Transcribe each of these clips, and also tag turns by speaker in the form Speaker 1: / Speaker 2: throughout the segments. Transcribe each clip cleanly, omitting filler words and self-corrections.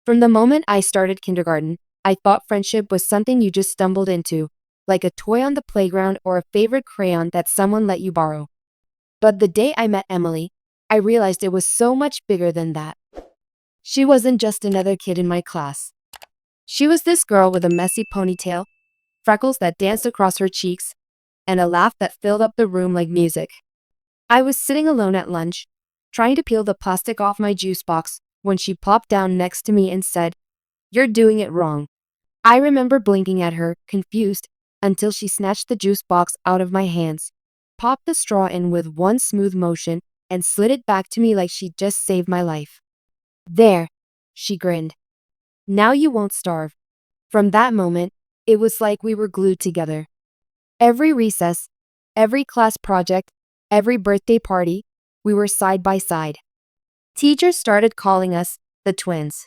Speaker 1: From the moment I started kindergarten, I thought friendship was something you just stumbled into, like a toy on the playground or a favorite crayon that someone let you borrow. But the day I met Emily, I realized it was so much bigger than that. She wasn't just another kid in my class. She was this girl with a messy ponytail, freckles that danced across her cheeks, and a laugh that filled up the room like music. I was sitting alone at lunch, trying to peel the plastic off my juice box, when she plopped down next to me and said, "You're doing it wrong." I remember blinking at her, confused, until she snatched the juice box out of my hands, popped the straw in with one smooth motion, and slid it back to me like she'd just saved my life. "There," she grinned. "Now you won't starve." From that moment, it was like we were glued together. Every recess, every class project, every birthday party, we were side by side. Teachers started calling us the twins.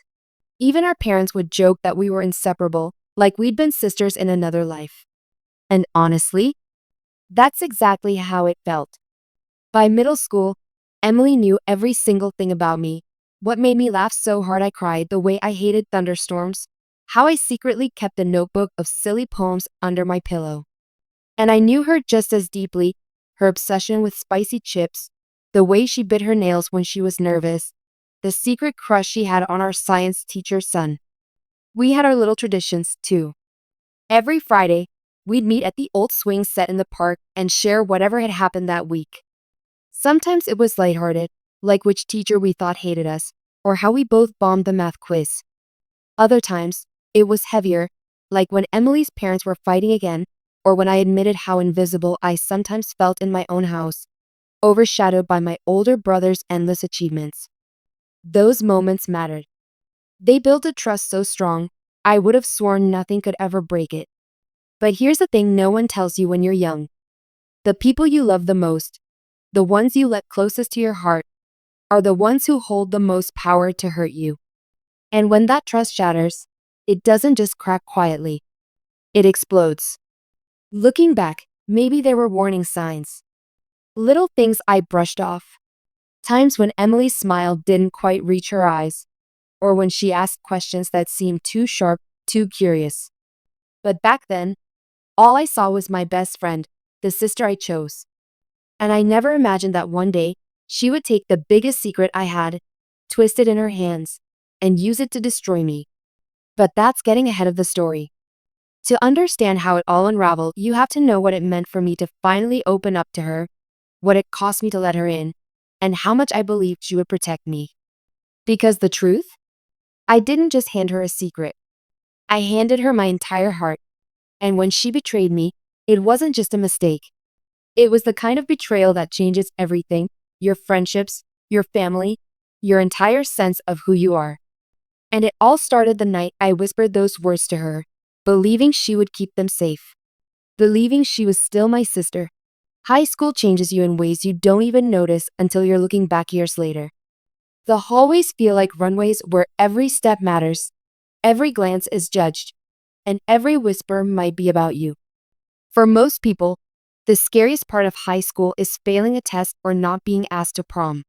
Speaker 1: Even our parents would joke that we were inseparable, like we'd been sisters in another life. And honestly, that's exactly how it felt. By middle school, Emily knew every single thing about me. What made me laugh so hard I cried, the way I hated thunderstorms, how I secretly kept a notebook of silly poems under my pillow. And I knew her just as deeply, her obsession with spicy chips, the way she bit her nails when she was nervous, the secret crush she had on our science teacher's son. We had our little traditions, too. Every Friday, we'd meet at the old swing set in the park and share whatever had happened that week. Sometimes it was lighthearted, like which teacher we thought hated us, or how we both bombed the math quiz. Other times, it was heavier, like when Emily's parents were fighting again, or when I admitted how invisible I sometimes felt in my own house, overshadowed by my older brother's endless achievements. Those moments mattered. They built a trust so strong, I would have sworn nothing could ever break it. But here's the thing no one tells you when you're young. The people you love the most, the ones you let closest to your heart, are the ones who hold the most power to hurt you. And when that trust shatters, it doesn't just crack quietly. It explodes. Looking back, maybe there were warning signs. Little things I brushed off. Times when Emily's smile didn't quite reach her eyes, or when she asked questions that seemed too sharp, too curious. But back then, all I saw was my best friend, the sister I chose. And I never imagined that one day, she would take the biggest secret I had, twist it in her hands, and use it to destroy me. But that's getting ahead of the story. To understand how it all unraveled, you have to know what it meant for me to finally open up to her, what it cost me to let her in, and how much I believed she would protect me. Because the truth? I didn't just hand her a secret. I handed her my entire heart. And when she betrayed me, it wasn't just a mistake. It was the kind of betrayal that changes everything: your friendships, your family, your entire sense of who you are. And it all started the night I whispered those words to her, believing she would keep them safe. Believing she was still my sister. High school changes you in ways you don't even notice until you're looking back years later. The hallways feel like runways where every step matters, every glance is judged, and every whisper might be about you. For most people, the scariest part of high school is failing a test or not being asked to prom.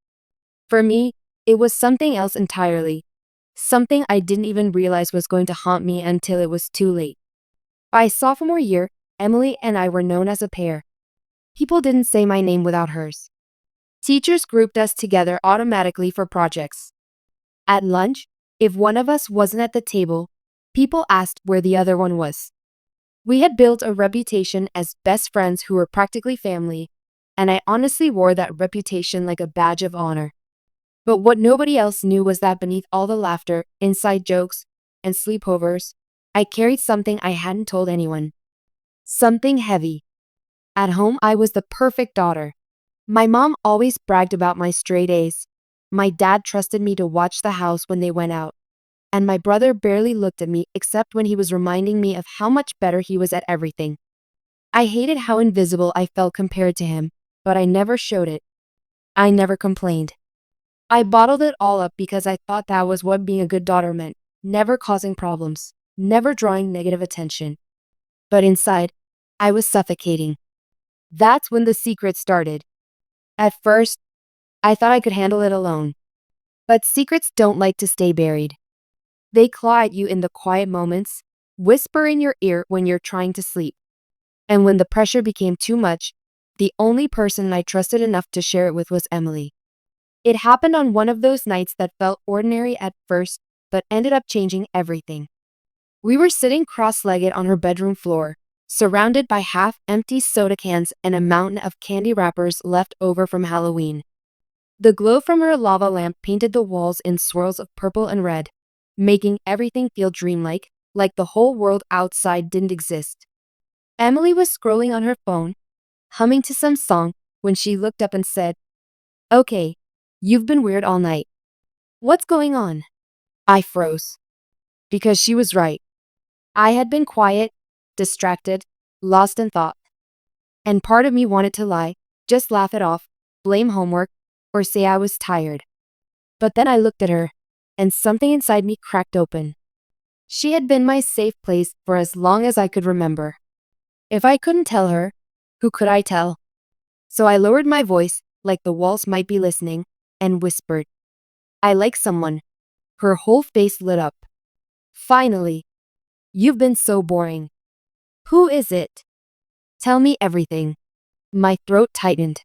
Speaker 1: For me, it was something else entirely. Something I didn't even realize was going to haunt me until it was too late. By sophomore year, Emily and I were known as a pair. People didn't say my name without hers. Teachers grouped us together automatically for projects. At lunch, if one of us wasn't at the table, people asked where the other one was. We had built a reputation as best friends who were practically family, and I honestly wore that reputation like a badge of honor. But what nobody else knew was that beneath all the laughter, inside jokes, and sleepovers, I carried something I hadn't told anyone. Something heavy. At home, I was the perfect daughter. My mom always bragged about my straight A's. My dad trusted me to watch the house when they went out. And my brother barely looked at me except when he was reminding me of how much better he was at everything. I hated how invisible I felt compared to him, but I never showed it. I never complained. I bottled it all up because I thought that was what being a good daughter meant: never causing problems, never drawing negative attention. But inside, I was suffocating. That's when the secret started. At first, I thought I could handle it alone. But secrets don't like to stay buried. They claw at you in the quiet moments, whisper in your ear when you're trying to sleep. And when the pressure became too much, the only person I trusted enough to share it with was Emily. It happened on one of those nights that felt ordinary at first, but ended up changing everything. We were sitting cross-legged on her bedroom floor, surrounded by half-empty soda cans and a mountain of candy wrappers left over from Halloween. The glow from her lava lamp painted the walls in swirls of purple and red, making everything feel dreamlike, like the whole world outside didn't exist. Emily was scrolling on her phone, humming to some song, when she looked up and said, "Okay, you've been weird all night. What's going on?" I froze. Because she was right. I had been quiet, distracted, lost in thought. And part of me wanted to lie, just laugh it off, blame homework, or say I was tired. But then I looked at her, and something inside me cracked open. She had been my safe place for as long as I could remember. If I couldn't tell her, who could I tell? So I lowered my voice, like the walls might be listening, and whispered, "I like someone." Her whole face lit up. "Finally. You've been so boring. Who is it? Tell me everything." My throat tightened.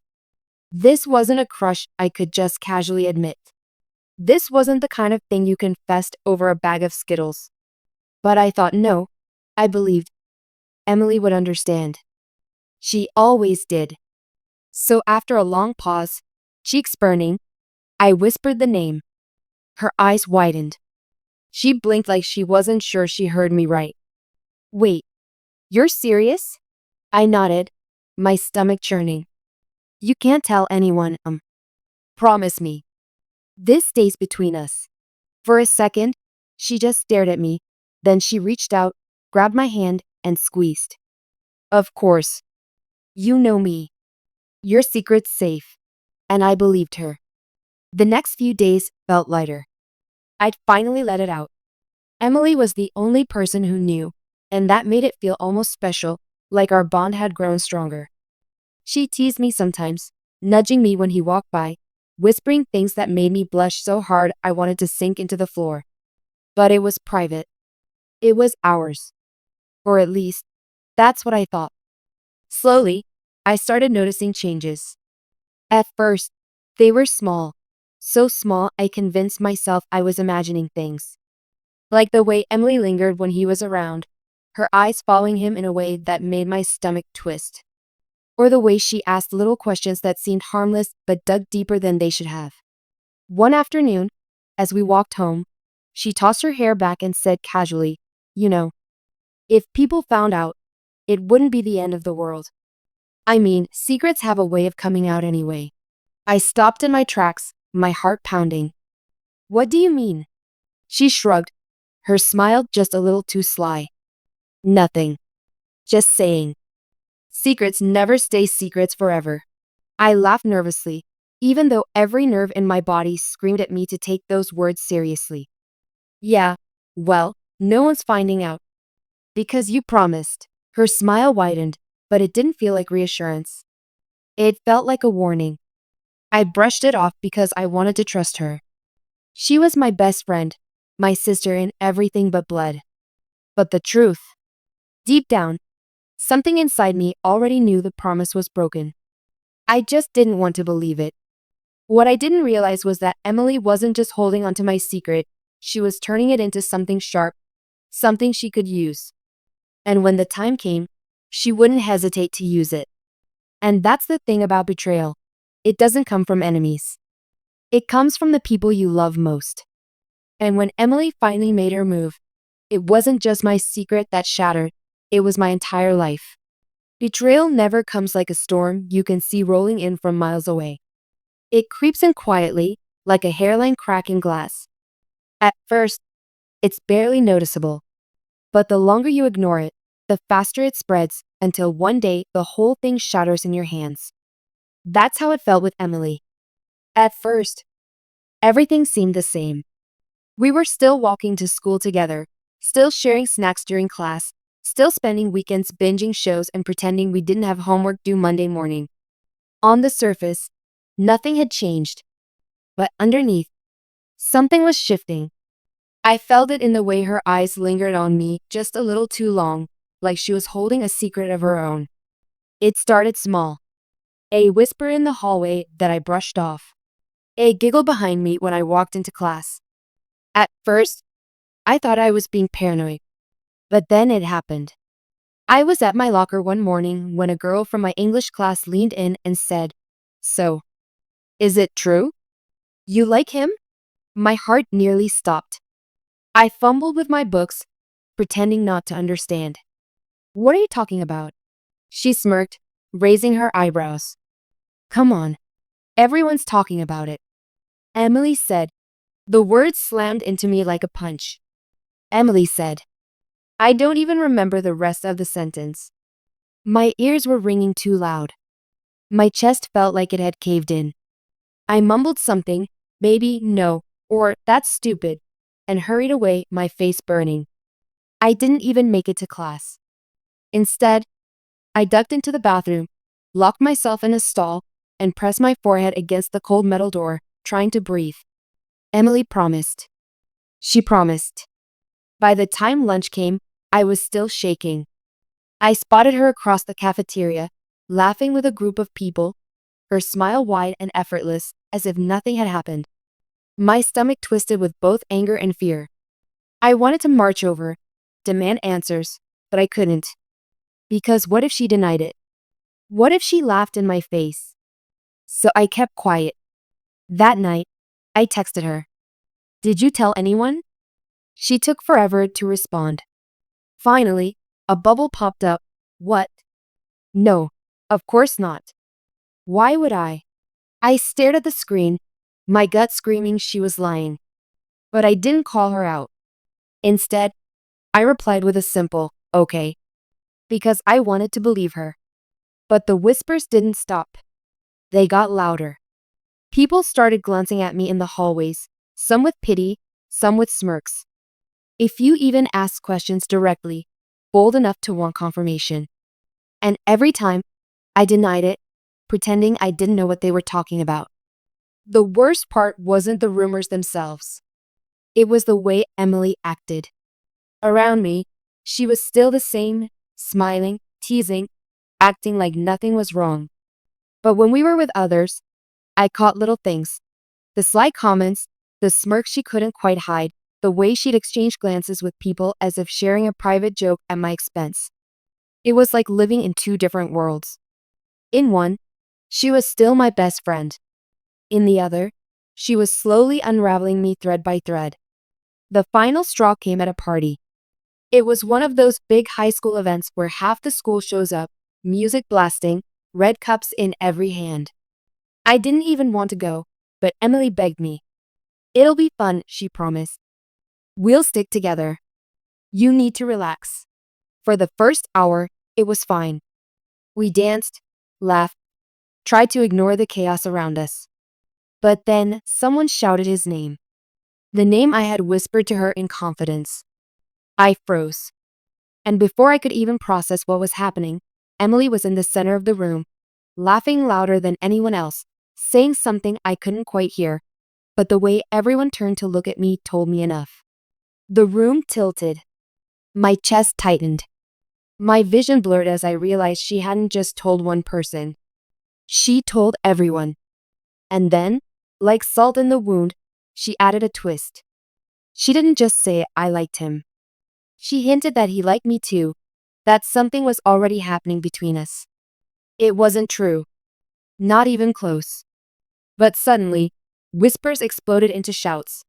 Speaker 1: This wasn't a crush I could just casually admit. This wasn't the kind of thing you confessed over a bag of Skittles. But I thought no, I believed Emily would understand. She always did. So after a long pause, cheeks burning, I whispered the name. Her eyes widened. She blinked like she wasn't sure she heard me right. "Wait, you're serious?" I nodded, my stomach churning. "You can't tell anyone, promise me. This stays between us." For a second, she just stared at me, then she reached out, grabbed my hand, and squeezed. "Of course. You know me. Your secret's safe." And I believed her. The next few days felt lighter. I'd finally let it out. Emily was the only person who knew, and that made it feel almost special, like our bond had grown stronger. She teased me sometimes, nudging me when he walked by, whispering things that made me blush so hard I wanted to sink into the floor. But it was private. It was ours. Or at least, that's what I thought. Slowly, I started noticing changes. At first, they were small. So small I convinced myself I was imagining things. Like the way Emily lingered when he was around, her eyes following him in a way that made my stomach twist. Or the way she asked little questions that seemed harmless but dug deeper than they should have. One afternoon, as we walked home, she tossed her hair back and said casually, "You know, if people found out, it wouldn't be the end of the world. I mean, secrets have a way of coming out anyway." I stopped in my tracks, my heart pounding. "What do you mean?" She shrugged, her smile just a little too sly. "Nothing. Just saying. Secrets never stay secrets forever." I laughed nervously, even though every nerve in my body screamed at me to take those words seriously. "Yeah, well, no one's finding out. Because you promised." Her smile widened, but it didn't feel like reassurance. It felt like a warning. I brushed it off because I wanted to trust her. She was my best friend, my sister in everything but blood. But the truth, deep down, something inside me already knew the promise was broken. I just didn't want to believe it. What I didn't realize was that Emily wasn't just holding onto my secret, she was turning it into something sharp, something she could use. And when the time came, she wouldn't hesitate to use it. And that's the thing about betrayal. It doesn't come from enemies. It comes from the people you love most. And when Emily finally made her move, it wasn't just my secret that shattered, it was my entire life. Betrayal never comes like a storm you can see rolling in from miles away. It creeps in quietly, like a hairline crack in glass. At first, it's barely noticeable. But the longer you ignore it, the faster it spreads, until one day the whole thing shatters in your hands. That's how it felt with Emily. At first, everything seemed the same. We were still walking to school together, still sharing snacks during class, still spending weekends binging shows and pretending we didn't have homework due Monday morning. On the surface, nothing had changed. But underneath, something was shifting. I felt it in the way her eyes lingered on me just a little too long, like she was holding a secret of her own. It started small. A whisper in the hallway that I brushed off. A giggle behind me when I walked into class. At first, I thought I was being paranoid. But then it happened. I was at my locker one morning when a girl from my English class leaned in and said, "So, is it true? You like him?" My heart nearly stopped. I fumbled with my books, pretending not to understand. "What are you talking about?" She smirked, raising her eyebrows. "Come on, everyone's talking about it," Emily said. The words slammed into me like a punch. Emily said. I don't even remember the rest of the sentence. My ears were ringing too loud. My chest felt like it had caved in. I mumbled something, maybe no, or that's stupid, and hurried away, my face burning. I didn't even make it to class. Instead, I ducked into the bathroom, locked myself in a stall, and pressed my forehead against the cold metal door, trying to breathe. Emily promised. She promised. By the time lunch came, I was still shaking. I spotted her across the cafeteria, laughing with a group of people, her smile wide and effortless, as if nothing had happened. My stomach twisted with both anger and fear. I wanted to march over, demand answers, but I couldn't. Because what if she denied it? What if she laughed in my face? So I kept quiet. That night, I texted her. "Did you tell anyone?" She took forever to respond. Finally, a bubble popped up. What? No, of course not. Why would I? I stared at the screen, my gut screaming she was lying. But I didn't call her out. Instead, I replied with a simple, "Okay," because I wanted to believe her. But the whispers didn't stop. They got louder. People started glancing at me in the hallways, some with pity, some with smirks. A few even asked questions directly, bold enough to want confirmation. And every time, I denied it, pretending I didn't know what they were talking about. The worst part wasn't the rumors themselves. It was the way Emily acted. Around me, she was still the same, smiling, teasing, acting like nothing was wrong. But when we were with others, I caught little things. The sly comments, the smirk she couldn't quite hide, the way she'd exchange glances with people as if sharing a private joke at my expense. It was like living in two different worlds. In one, she was still my best friend. In the other, she was slowly unraveling me thread by thread. The final straw came at a party. It was one of those big high school events where half the school shows up, music blasting, red cups in every hand. I didn't even want to go, but Emily begged me. "It'll be fun," she promised. "We'll stick together. You need to relax." For the first hour, it was fine. We danced, laughed, tried to ignore the chaos around us. But then someone shouted his name. The name I had whispered to her in confidence. I froze. And before I could even process what was happening, Emily was in the center of the room, laughing louder than anyone else, saying something I couldn't quite hear, but the way everyone turned to look at me told me enough. The room tilted. My chest tightened. My vision blurred as I realized she hadn't just told one person. She told everyone. And then, like salt in the wound, she added a twist. She didn't just say I liked him. She hinted that he liked me too, that something was already happening between us. It wasn't true. Not even close. But suddenly, whispers exploded into shouts.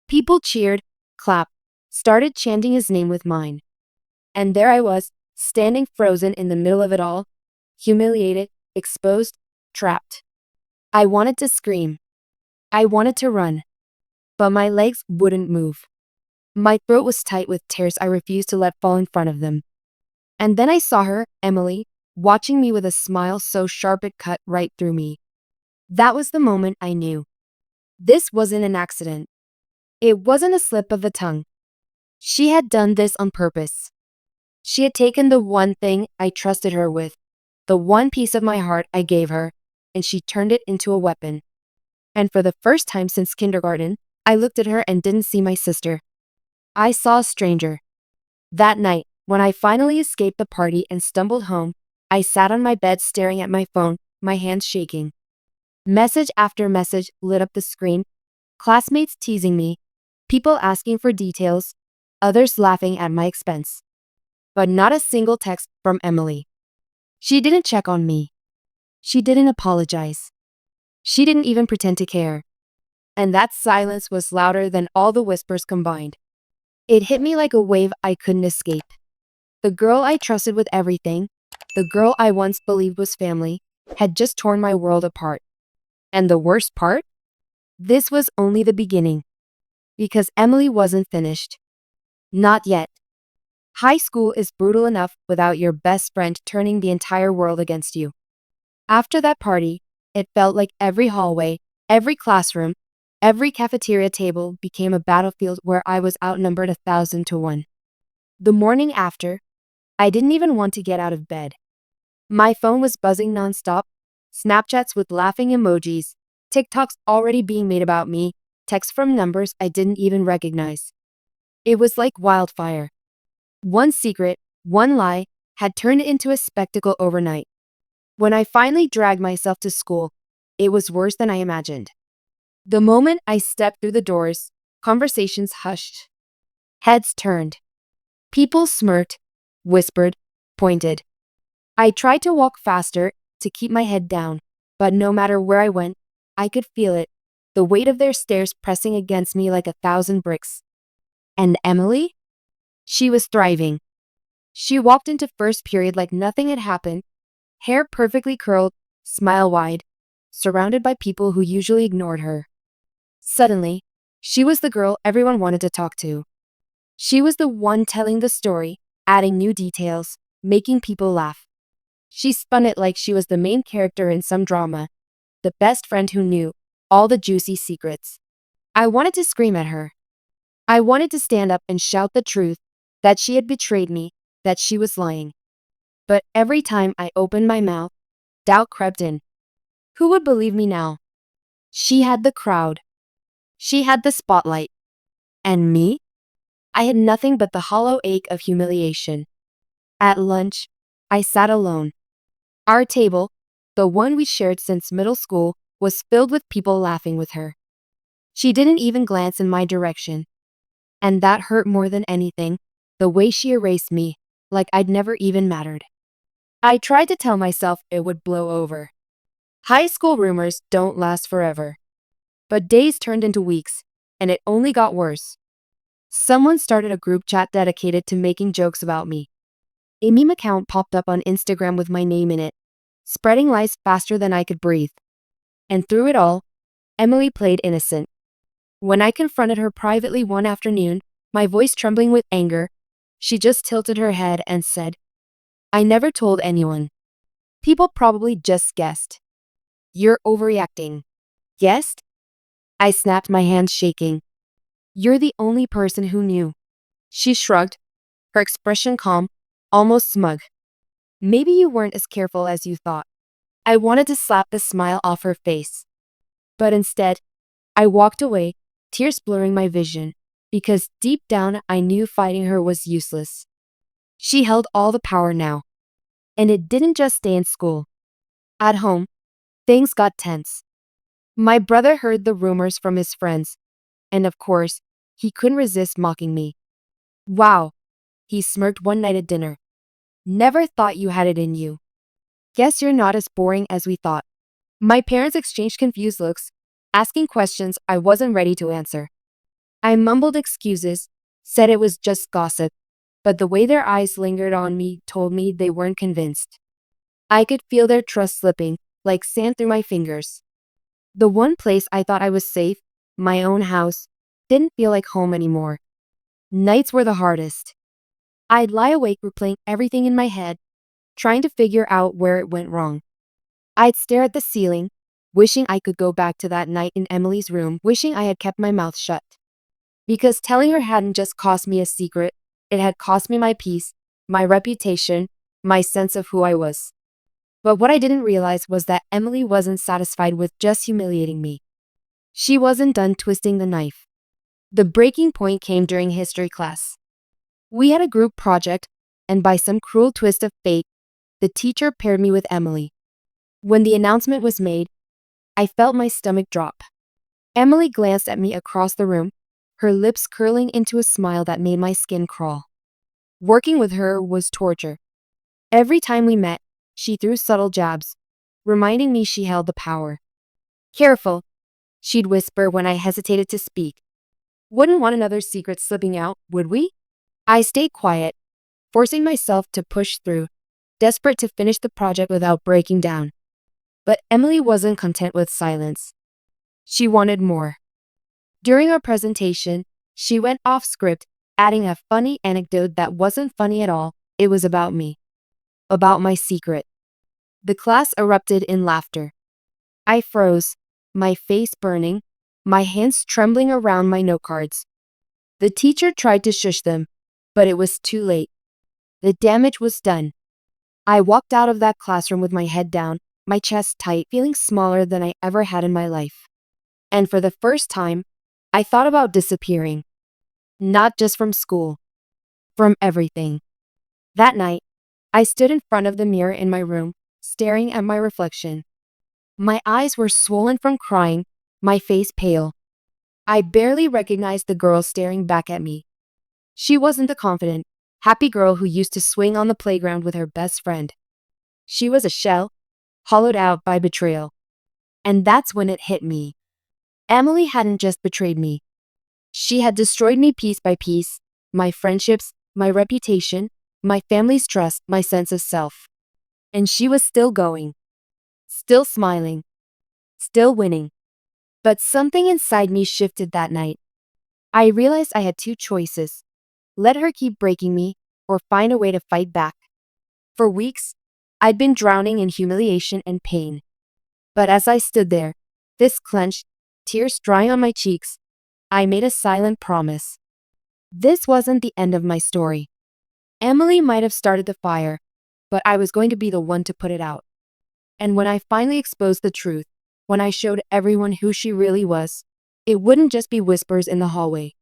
Speaker 1: People cheered, clapped, started chanting his name with mine. And there I was, standing frozen in the middle of it all, humiliated, exposed, trapped. I wanted to scream. I wanted to run. But my legs wouldn't move. My throat was tight with tears I refused to let fall in front of them. And then I saw her, Emily, watching me with a smile so sharp it cut right through me. That was the moment I knew. This wasn't an accident. It wasn't a slip of the tongue. She had done this on purpose. She had taken the one thing I trusted her with, the one piece of my heart I gave her, and she turned it into a weapon. And for the first time since kindergarten, I looked at her and didn't see my sister. I saw a stranger. That night, when I finally escaped the party and stumbled home, I sat on my bed staring at my phone, my hands shaking. Message after message lit up the screen, classmates teasing me, people asking for details, others laughing at my expense. But not a single text from Emily. She didn't check on me. She didn't apologize. She didn't even pretend to care. And that silence was louder than all the whispers combined. It hit me like a wave I couldn't escape. The girl I trusted with everything, the girl I once believed was family, had just torn my world apart. And the worst part? This was only the beginning. Because Emily wasn't finished. Not yet. High school is brutal enough without your best friend turning the entire world against you. After that party, it felt like every hallway, every classroom, every cafeteria table became a battlefield where I was outnumbered 1,000 to 1. The morning after, I didn't even want to get out of bed. My phone was buzzing nonstop, Snapchats with laughing emojis, TikToks already being made about me, texts from numbers I didn't even recognize. It was like wildfire. One secret, one lie, had turned into a spectacle overnight. When I finally dragged myself to school, it was worse than I imagined. The moment I stepped through the doors, conversations hushed. Heads turned. People smirked, whispered, pointed. I tried to walk faster, to keep my head down, but no matter where I went, I could feel it, the weight of their stares pressing against me like 1,000 bricks. And Emily? She was thriving. She walked into first period like nothing had happened, hair perfectly curled, smile wide, surrounded by people who usually ignored her. Suddenly, she was the girl everyone wanted to talk to. She was the one telling the story, adding new details, making people laugh. She spun it like she was the main character in some drama, the best friend who knew all the juicy secrets. I wanted to scream at her. I wanted to stand up and shout the truth, that she had betrayed me, that she was lying. But every time I opened my mouth, doubt crept in. Who would believe me now? She had the crowd. She had the spotlight. And me? I had nothing but the hollow ache of humiliation. At lunch, I sat alone. Our table, the one we shared since middle school, was filled with people laughing with her. She didn't even glance in my direction. And that hurt more than anything, the way she erased me, like I'd never even mattered. I tried to tell myself it would blow over. High school rumors don't last forever. But days turned into weeks, and it only got worse. Someone started a group chat dedicated to making jokes about me. A meme account popped up on Instagram with my name in it, spreading lies faster than I could breathe. And through it all, Emily played innocent. When I confronted her privately one afternoon, my voice trembling with anger, she just tilted her head and said, "I never told anyone. People probably just guessed. You're overreacting." Guessed? I snapped, my hands shaking. "You're the only person who knew." She shrugged, her expression calm, almost smug. "Maybe you weren't as careful as you thought." I wanted to slap the smile off her face. But instead, I walked away, tears blurring my vision, because deep down I knew fighting her was useless. She held all the power now. And it didn't just stay in school. At home, things got tense. My brother heard the rumors from his friends, and of course, he couldn't resist mocking me. "Wow," he smirked one night at dinner. "Never thought you had it in you. Guess you're not as boring as we thought." My parents exchanged confused looks, asking questions I wasn't ready to answer. I mumbled excuses, said it was just gossip, but the way their eyes lingered on me told me they weren't convinced. I could feel their trust slipping, like sand through my fingers. The one place I thought I was safe, my own house, didn't feel like home anymore. Nights were the hardest. I'd lie awake replaying everything in my head, trying to figure out where it went wrong. I'd stare at the ceiling, wishing I could go back to that night in Emily's room, wishing I had kept my mouth shut. Because telling her hadn't just cost me a secret, it had cost me my peace, my reputation, my sense of who I was. But what I didn't realize was that Emily wasn't satisfied with just humiliating me. She wasn't done twisting the knife. The breaking point came during history class. We had a group project, and by some cruel twist of fate, the teacher paired me with Emily. When the announcement was made, I felt my stomach drop. Emily glanced at me across the room, her lips curling into a smile that made my skin crawl. Working with her was torture. Every time we met, she threw subtle jabs, reminding me she held the power. "Careful," she'd whisper when I hesitated to speak. "Wouldn't want another secret slipping out, would we?" I stayed quiet, forcing myself to push through, desperate to finish the project without breaking down. But Emily wasn't content with silence. She wanted more. During our presentation, she went off script, adding a funny anecdote that wasn't funny at all. It was about me, about my secret. The class erupted in laughter. I froze, my face burning, my hands trembling around my note cards. The teacher tried to shush them, but it was too late. The damage was done. I walked out of that classroom with my head down, my chest tight, feeling smaller than I ever had in my life. And for the first time, I thought about disappearing. Not just from school, from everything. That night, I stood in front of the mirror in my room, staring at my reflection. My eyes were swollen from crying, my face pale. I barely recognized the girl staring back at me. She wasn't the confident, happy girl who used to swing on the playground with her best friend. She was a shell, hollowed out by betrayal. And that's when it hit me. Emily hadn't just betrayed me. She had destroyed me piece by piece, my friendships, my reputation, my family's trust, my sense of self. And she was still going, still smiling, still winning. But something inside me shifted that night. I realized I had two choices: let her keep breaking me, or find a way to fight back. For weeks, I'd been drowning in humiliation and pain. But as I stood there, fist clenched, tears drying on my cheeks, I made a silent promise. This wasn't the end of my story. Emily might have started the fire, but I was going to be the one to put it out. And when I finally exposed the truth, when I showed everyone who she really was, it wouldn't just be whispers in the hallway.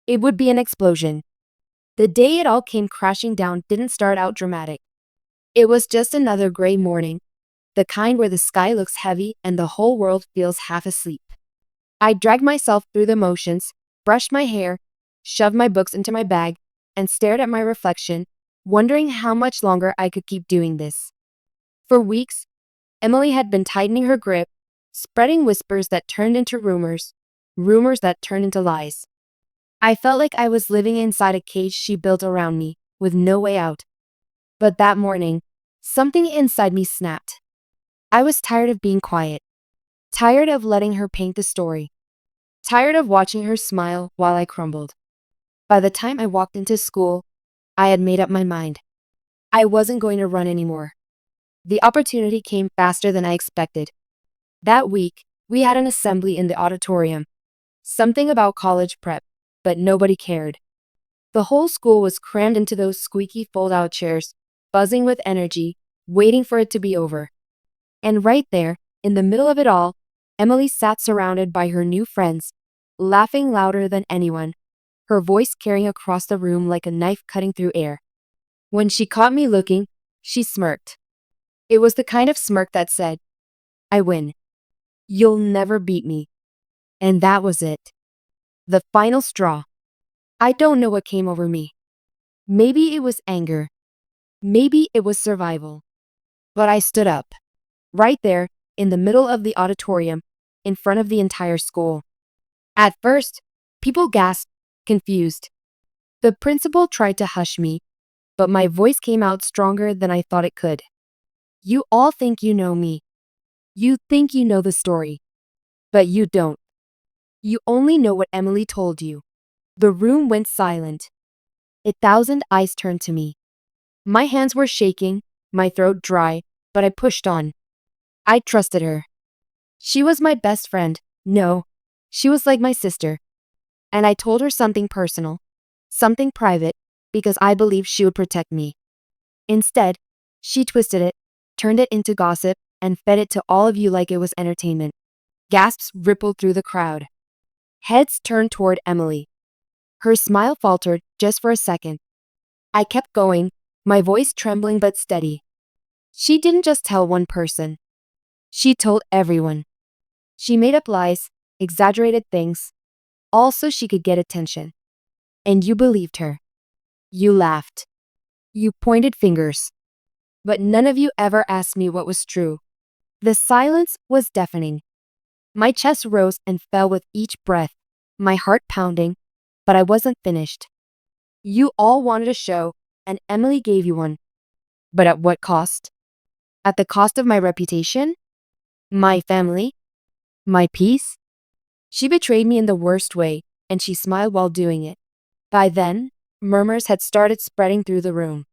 Speaker 1: It would be an explosion. The day it all came crashing down didn't start out dramatic. It was just another gray morning, the kind where the sky looks heavy and the whole world feels half asleep. I dragged myself through the motions, brushed my hair, shoved my books into my bag, and stared at my reflection, wondering how much longer I could keep doing this. For weeks, Emily had been tightening her grip, spreading whispers that turned into rumors, rumors that turned into lies. I felt like I was living inside a cage she built around me, with no way out. But that morning, something inside me snapped. I was tired of being quiet, tired of letting her paint the story, tired of watching her smile while I crumbled. By the time I walked into school, I had made up my mind. I wasn't going to run anymore. The opportunity came faster than I expected. That week, we had an assembly in the auditorium. Something about college prep, but nobody cared. The whole school was crammed into those squeaky fold-out chairs, buzzing with energy, waiting for it to be over. And right there, in the middle of it all, Emily sat surrounded by her new friends, laughing louder than anyone, her voice carrying across the room like a knife cutting through air. When she caught me looking, she smirked. It was the kind of smirk that said, "I win. You'll never beat me." And that was it. The final straw. I don't know what came over me. Maybe it was anger. Maybe it was survival. But I stood up. Right there, in the middle of the auditorium, in front of the entire school. At first, people gasped, confused. The principal tried to hush me, but my voice came out stronger than I thought it could. "You all think you know me. You think you know the story. But you don't. You only know what Emily told you." The room went silent. 1,000 eyes turned to me. My hands were shaking, my throat dry, but I pushed on. I trusted her. She was my best friend. No, she was like my sister. And I told her something personal, something private, because I believed she would protect me. Instead, she twisted it, turned it into gossip, and fed it to all of you like it was entertainment. Gasps rippled through the crowd. Heads turned toward Emily. Her smile faltered just for a second. I kept going, my voice trembling but steady. She didn't just tell one person. She told everyone. She made up lies, exaggerated things, all so she could get attention. And you believed her. You laughed. You pointed fingers. But none of you ever asked me what was true. The silence was deafening. My chest rose and fell with each breath, my heart pounding, but I wasn't finished. You all wanted a show, and Emily gave you one. But at what cost? At the cost of my reputation? My family? My peace? She betrayed me in the worst way, and she smiled while doing it. By then, murmurs had started spreading through the room.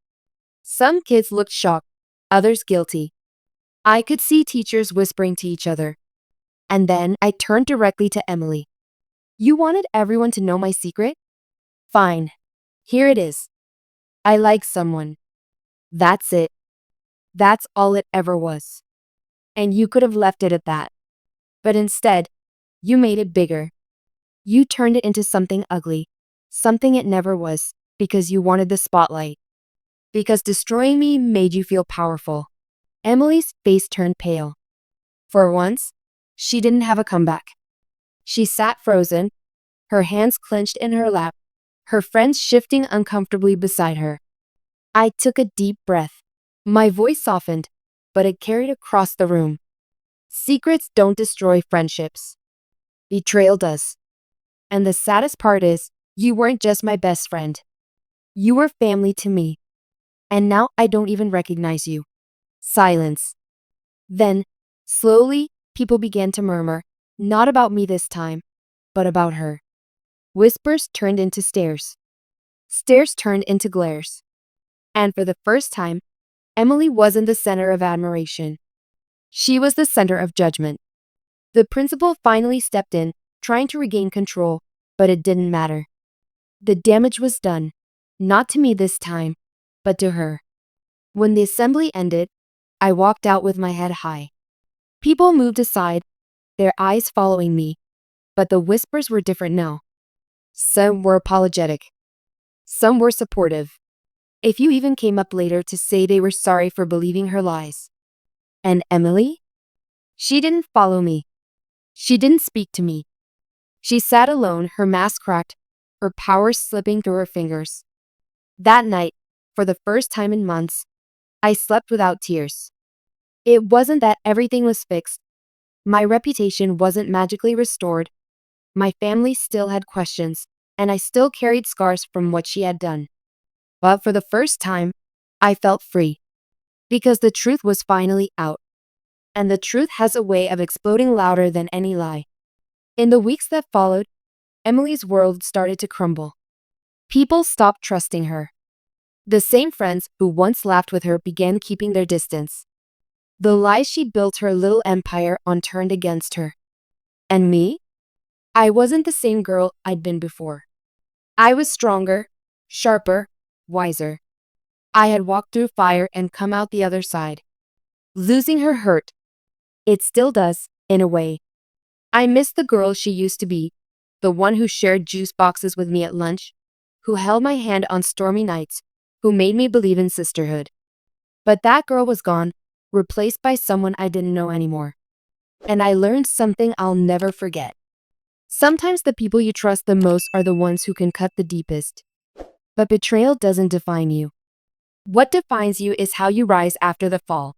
Speaker 1: Some kids looked shocked, others guilty. I could see teachers whispering to each other. And then I turned directly to Emily. You wanted everyone to know my secret? Fine. Here it is. I like someone. That's it. That's all it ever was. And you could have left it at that. But instead, you made it bigger. You turned it into something ugly, something it never was, because you wanted the spotlight. Because destroying me made you feel powerful. Emily's face turned pale. For once, she didn't have a comeback. She sat frozen, her hands clenched in her lap, her friends shifting uncomfortably beside her. I took a deep breath. My voice softened, but it carried across the room. Secrets don't destroy friendships. Betrayal does. And the saddest part is, you weren't just my best friend. You were family to me. And now I don't even recognize you. Silence. Then, slowly, people began to murmur, not about me this time, but about her. Whispers turned into stares. Stares turned into glares. And for the first time, Emily wasn't the center of admiration. She was the center of judgment. The principal finally stepped in, trying to regain control, but it didn't matter. The damage was done, not to me this time, but to her. When the assembly ended, I walked out with my head high. People moved aside, their eyes following me, but the whispers were different now. Some were apologetic. Some were supportive. A few even came up later to say they were sorry for believing her lies. And Emily? She didn't follow me. She didn't speak to me. She sat alone, her mask cracked, her power slipping through her fingers. That night, for the first time in months, I slept without tears. It wasn't that everything was fixed. My reputation wasn't magically restored. My family still had questions, and I still carried scars from what she had done. But for the first time, I felt free. Because the truth was finally out. And the truth has a way of exploding louder than any lie. In the weeks that followed, Emily's world started to crumble. People stopped trusting her. The same friends who once laughed with her began keeping their distance. The lies she built her little empire on turned against her. And me? I wasn't the same girl I'd been before. I was stronger, sharper, wiser. I had walked through fire and come out the other side. Losing her hurt. It still does, in a way. I miss the girl she used to be, the one who shared juice boxes with me at lunch, who held my hand on stormy nights, who made me believe in sisterhood. But that girl was gone, replaced by someone I didn't know anymore. And I learned something I'll never forget. Sometimes the people you trust the most are the ones who can cut the deepest. But betrayal doesn't define you. What defines you is how you rise after the fall.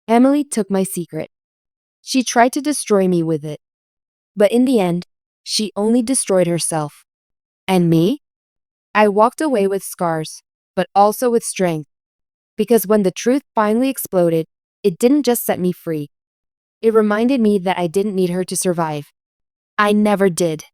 Speaker 1: Emily took my secret. She tried to destroy me with it. But in the end, she only destroyed herself. And me? I walked away with scars, but also with strength. Because when the truth finally exploded, it didn't just set me free. It reminded me that I didn't need her to survive. I never did.